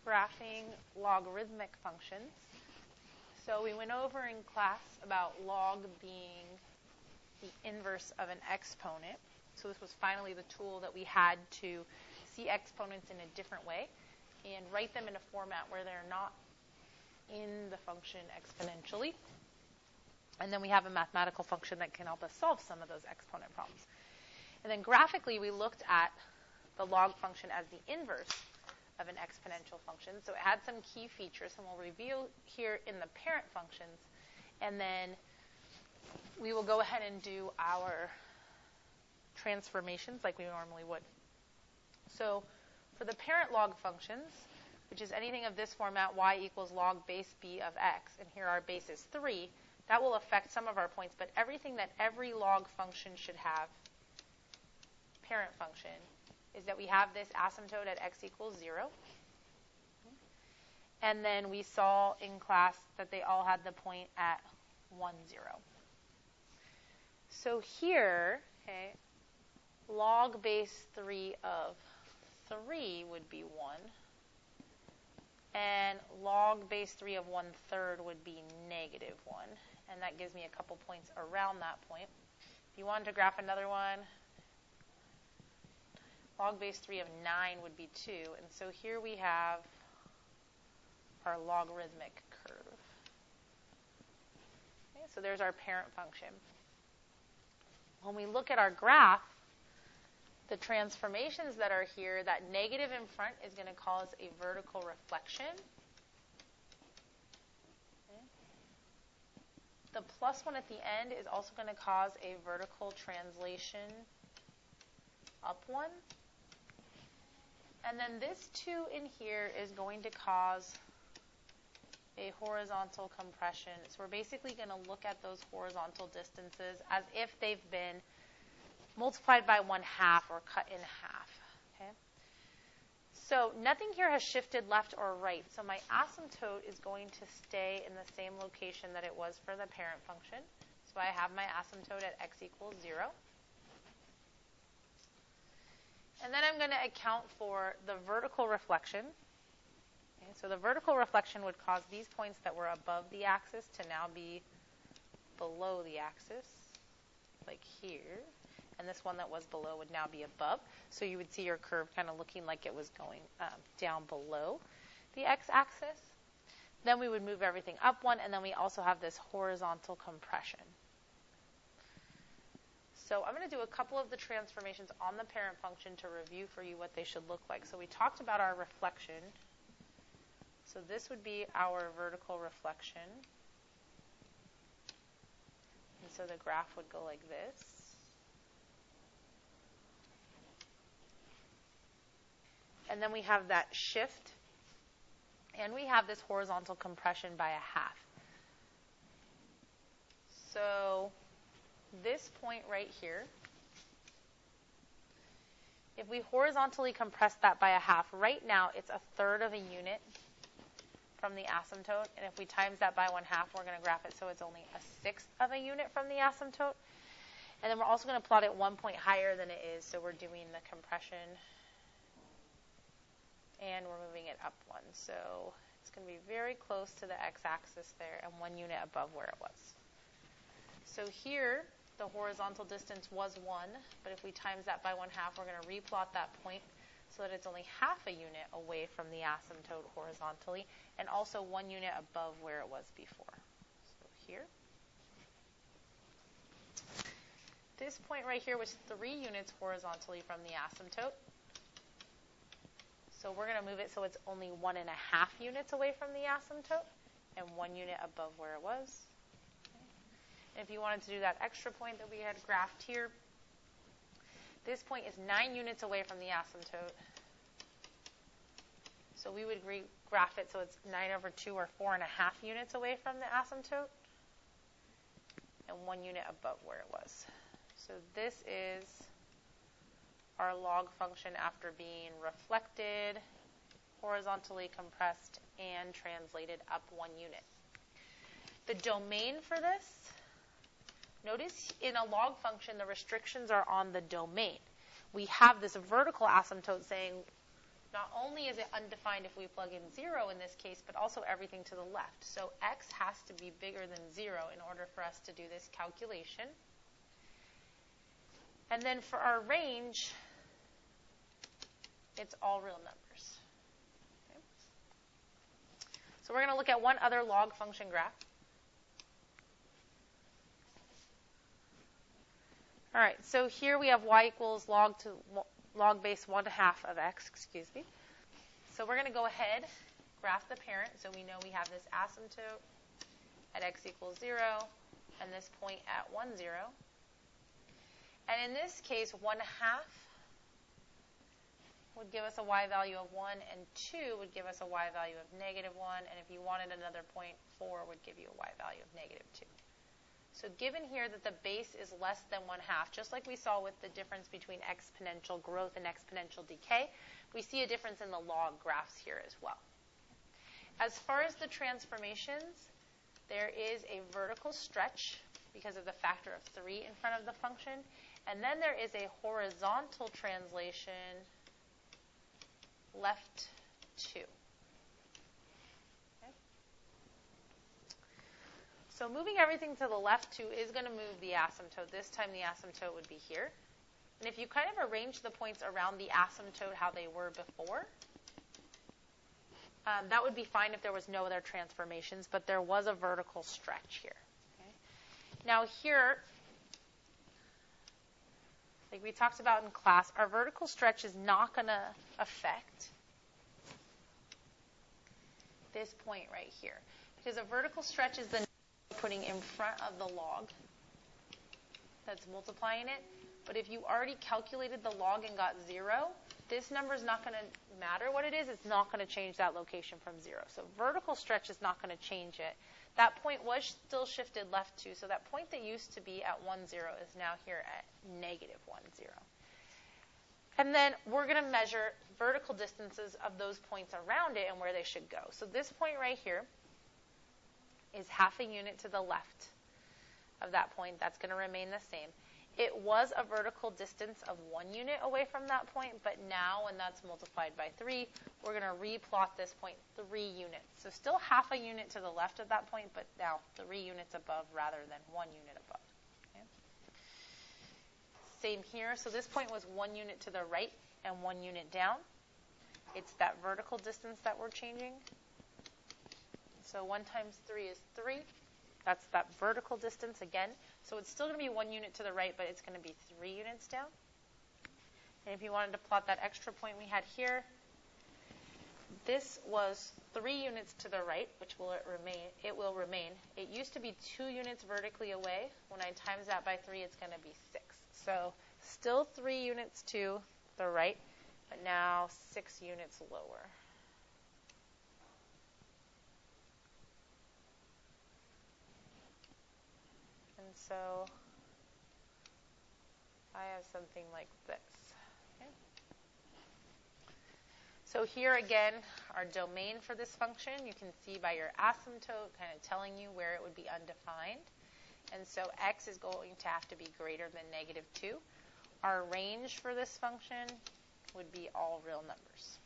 graphing logarithmic functions. So we went over in class about log being the inverse of an exponent. So this was finally the tool that we had to see exponents in a different way and write them in a format where they're not in the function exponentially. And then we have a mathematical function that can help us solve some of those exponent problems. And then graphically, we looked at the log function as the inverse of an exponential function. So it had some key features, and we'll review here in the parent functions. And then we will go ahead and do our transformations like we normally would. So for the parent log functions, which is anything of this format, y equals log base b of x, and here our base is 3, that will affect some of our points, but everything that every log function should have, parent function, is that we have this asymptote at x equals 0. And then we saw in class that they all had the point at 1, 0. So here, okay, log base 3 of 3 would be 1. And log base 3 of 1/3 would be negative 1. And that gives me a couple points around that point. If you wanted to graph another one, log base 3 of 9 would be 2. And so here we have our logarithmic curve. Okay, so there's our parent function. When we look at our graph, the transformations that are here, that negative in front is going to cause a vertical reflection. Okay. The plus one at the end is also going to cause a vertical translation up 1. And then this 2 in here is going to cause a horizontal compression. So we're basically going to look at those horizontal distances as if they've been multiplied by 1/2 or cut in half. Okay? So nothing here has shifted left or right. So my asymptote is going to stay in the same location that it was for the parent function. So I have my asymptote at x equals 0. And then I'm going to account for the vertical reflection. Okay, so the vertical reflection would cause these points that were above the axis to now be below the axis, like here. And this one that was below would now be above. So you would see your curve kind of looking like it was going down below the x-axis. Then we would move everything up 1, and then we also have this horizontal compression. So I'm going to do a couple of the transformations on the parent function to review for you what they should look like. So we talked about our reflection. So this would be our vertical reflection. And so the graph would go like this. And then we have that shift. And we have this horizontal compression by 1/2. So this point right here, if we horizontally compress that by 1/2, right now it's 1/3 of a unit from the asymptote. And if we times that by 1/2, we're going to graph it so it's only 1/6 of a unit from the asymptote. And then we're also going to plot it 1 point higher than it is. So we're doing the compression. And we're moving it up 1. So it's going to be very close to the x-axis there and 1 unit above where it was. So here, the horizontal distance was 1, but if we times that by 1/2, we're going to replot that point so that it's only 1/2 a unit away from the asymptote horizontally and also 1 unit above where it was before. So here. This point right here was 3 units horizontally from the asymptote. So we're going to move it so it's only 1.5 units away from the asymptote and 1 unit above where it was. Okay. And if you wanted to do that extra point that we had graphed here, this point is 9 units away from the asymptote. So we would graph it so it's 9/2 or 4.5 units away from the asymptote and 1 unit above where it was. So this is our log function after being reflected, horizontally compressed, and translated up 1 unit. The domain for this, notice in a log function, the restrictions are on the domain. We have this vertical asymptote saying not only is it undefined if we plug in 0 in this case, but also everything to the left. So x has to be bigger than 0 in order for us to do this calculation. And then for our range, it's all real numbers. Okay. So we're going to look at one other log function graph. All right, so here we have y equals log base 1/2 of x, So we're going to go ahead, graph the parent, so we know we have this asymptote at x equals 0 and this point at 1, 0. And in this case, 1/2 would give us a y value of 1, and 2 would give us a y value of -1, and if you wanted another point, 4 would give you a y value of -2. So given here that the base is less than 1/2, just like we saw with the difference between exponential growth and exponential decay, we see a difference in the log graphs here as well. As far as the transformations, there is a vertical stretch because of the factor of 3 in front of the function, and then there is a horizontal translation left 2. So moving everything to the left 2 is going to move the asymptote. This time the asymptote would be here. And if you kind of arrange the points around the asymptote how they were before, that would be fine if there was no other transformations, but there was a vertical stretch here. Okay. Now here, like we talked about in class, our vertical stretch is not going to affect this point right here, because a vertical stretch is the putting in front of the log that's multiplying it. But if you already calculated the log and got 0, this number is not going to matter what it is. It's not going to change that location from 0. So vertical stretch is not going to change it. That point was still shifted left 2. So that point that used to be at 1, 0 is now here at -1, 0. And then we're going to measure vertical distances of those points around it and where they should go. So this point right here is 1/2 unit to the left of that point. That's going to remain the same. It was a vertical distance of 1 unit away from that point, but now when that's multiplied by 3, we're going to replot this point 3 units. So still 1/2 unit to the left of that point, but now 3 units above rather than 1 unit above. Okay. Same here. So this point was 1 unit to the right and 1 unit down. It's that vertical distance that we're changing. So 1 times 3 is 3. That's that vertical distance again. So it's still going to be 1 unit to the right, but it's going to be 3 units down. And if you wanted to plot that extra point we had here, this was 3 units to the right, which will remain. It used to be 2 units vertically away. When I times that by 3, it's going to be 6. So still 3 units to the right, but now 6 units lower. And so I have something like this. Okay. So here again, our domain for this function, you can see by your asymptote kind of telling you where it would be undefined. And so x is going to have to be greater than -2. Our range for this function would be all real numbers.